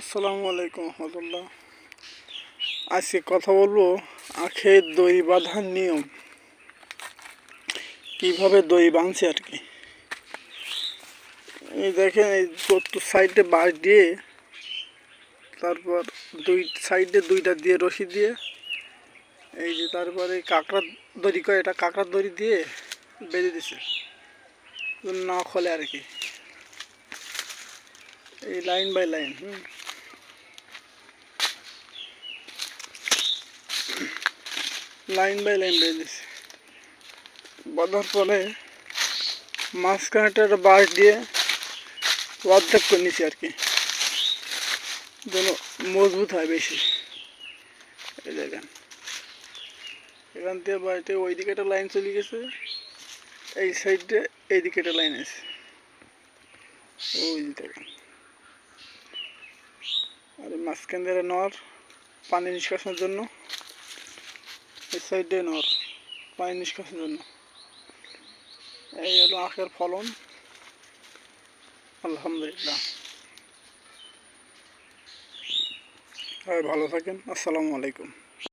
আসসালামু আলাইকুম রহমতুল্লাহ। আজকে কথা বলবো আখের দই বাঁধার নিয়ম, কিভাবে দই বাঁধছে আর কি। এই দেখেন, এই চতুর সাইডে বাঁশ দিয়ে, তারপর দুই সাইডে দুইটা দিয়ে রশি দিয়ে, এই যে তারপরে কাঁকড়ার দড়ি করে, এটা কাঁকড়ার দড়ি দিয়ে বেঁধে দিছে না খোলে আর কি। এই line by line line by line বেঁধে দিছে। বাঁধার পরে মাঝখানেটা বাঁশ দিয়ে অর্ধেক করে নিছি আর কি, যেন মজবুত হয় বেশি। এই দেখেন, এখান থেকে বাড়িতে ওইদিকে একটা লাইন চলে গেছে, এই সাইডে এইদিকে একটা লাইন আছে, ওই দেখেন। আর মাঝখান দিয়ে নর পানি নিষ্কাশনের জন্য, এই সাইডে নর পানি নিষ্কাশনের জন্য। এই হলো আখের ফলন, আলহামদুলিল্লাহ। ভালো থাকেন। আসসালামু আলাইকুম।